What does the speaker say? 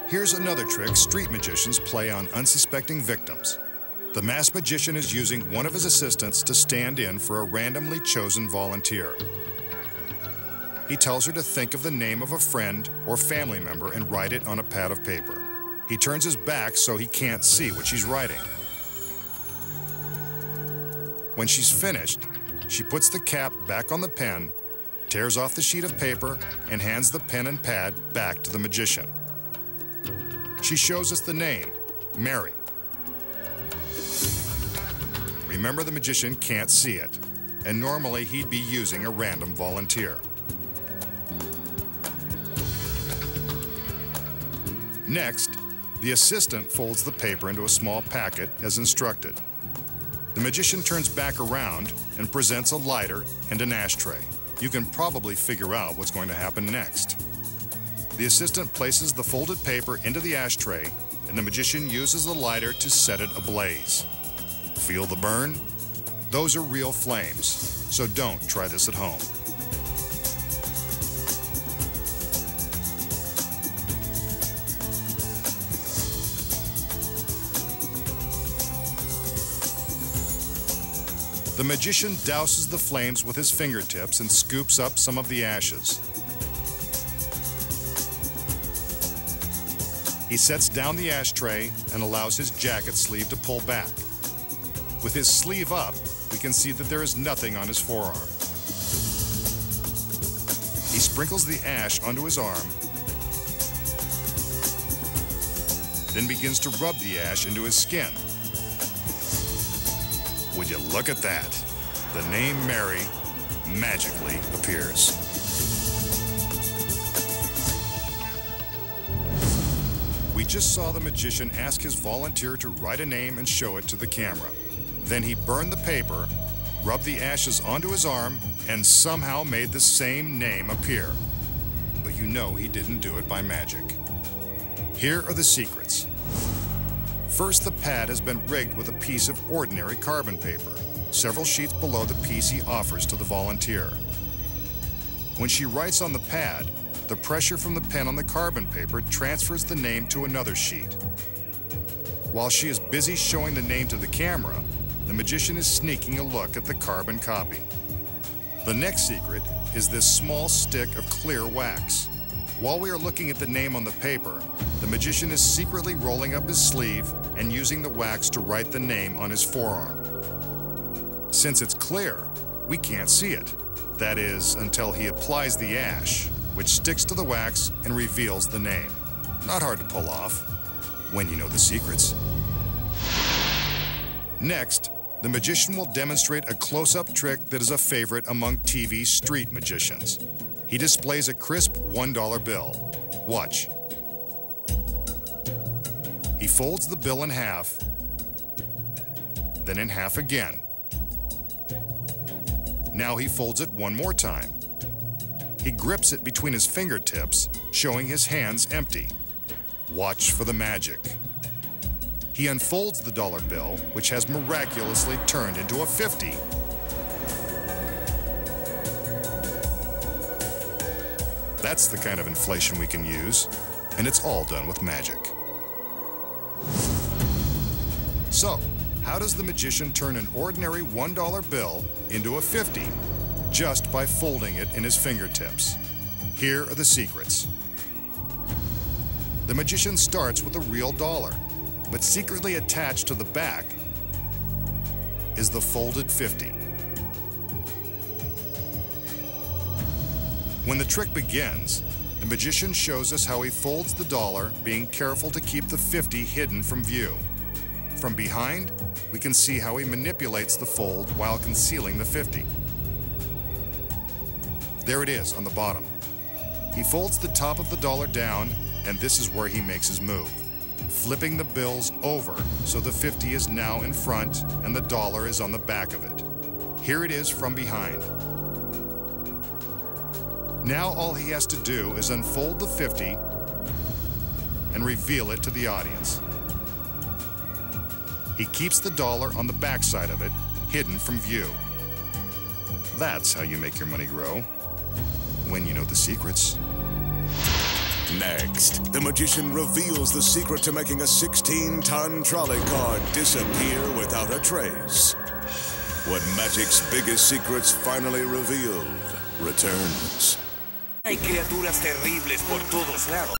Here's another trick street magicians play on unsuspecting victims. The masked magician is using one of his assistants to stand in for a randomly chosen volunteer. He tells her to think of the name of a friend or family member and write it on a pad of paper. He turns his back so he can't see what she's writing. When she's finished, she puts the cap back on the pen, tears off the sheet of paper, and hands the pen and pad back to the magician. She shows us the name, Mary. Remember, the magician can't see it, and normally he'd be using a random volunteer. Next, the assistant folds the paper into a small packet as instructed. The magician turns back around and presents a lighter and an ashtray. You can probably figure out what's going to happen next. The assistant places the folded paper into the ashtray, and the magician uses the lighter to set it ablaze. Feel the burn? Those are real flames, so don't try this at home. The magician douses the flames with his fingertips and scoops up some of the ashes. He sets down the ashtray and allows his jacket sleeve to pull back. With his sleeve up, we can see that there is nothing on his forearm. He sprinkles the ash onto his arm, then begins to rub the ash into his skin. Would you look at that? The name Mary magically appears. We just saw the magician ask his volunteer to write a name and show it to the camera. Then he burned the paper, rubbed the ashes onto his arm, and somehow made the same name appear. But you know he didn't do it by magic. Here are the secrets. First, the pad has been rigged with a piece of ordinary carbon paper, several sheets below the piece he offers to the volunteer. When she writes on the pad, the pressure from the pen on the carbon paper transfers the name to another sheet. While she is busy showing the name to the camera, the magician is sneaking a look at the carbon copy. The next secret is this small stick of clear wax. While we are looking at the name on the paper, the magician is secretly rolling up his sleeve and using the wax to write the name on his forearm. Since it's clear, we can't see it. That is, until he applies the ash, which sticks to the wax and reveals the name. Not hard to pull off, when you know the secrets. Next, the magician will demonstrate a close-up trick that is a favorite among TV street magicians. He displays a crisp $1 bill. Watch. He folds the bill in half, then in half again. Now he folds it one more time. He grips it between his fingertips, showing his hands empty. Watch for the magic. He unfolds the dollar bill, which has miraculously turned into a 50. That's the kind of inflation we can use, and it's all done with magic. So, how does the magician turn an ordinary $1 bill into a 50? Just by folding it in his fingertips. Here are the secrets. The magician starts with a real dollar, but secretly attached to the back is the folded 50. When the trick begins, the magician shows us how he folds the dollar, being careful to keep the 50 hidden from view. From behind, we can see how he manipulates the fold while concealing the 50. There it is on the bottom. He folds the top of the dollar down, and this is where he makes his move, flipping the bills over so the 50 is now in front and the dollar is on the back of it. Here it is from behind. Now all he has to do is unfold the 50 and reveal it to the audience. He keeps the dollar on the backside of it, hidden from view. That's how you make your money grow, when you know the secrets. Next, the magician reveals the secret to making a 16-ton trolley car disappear without a trace. When magic's biggest secrets finally revealed returns. Hay criaturas terribles por todos lados.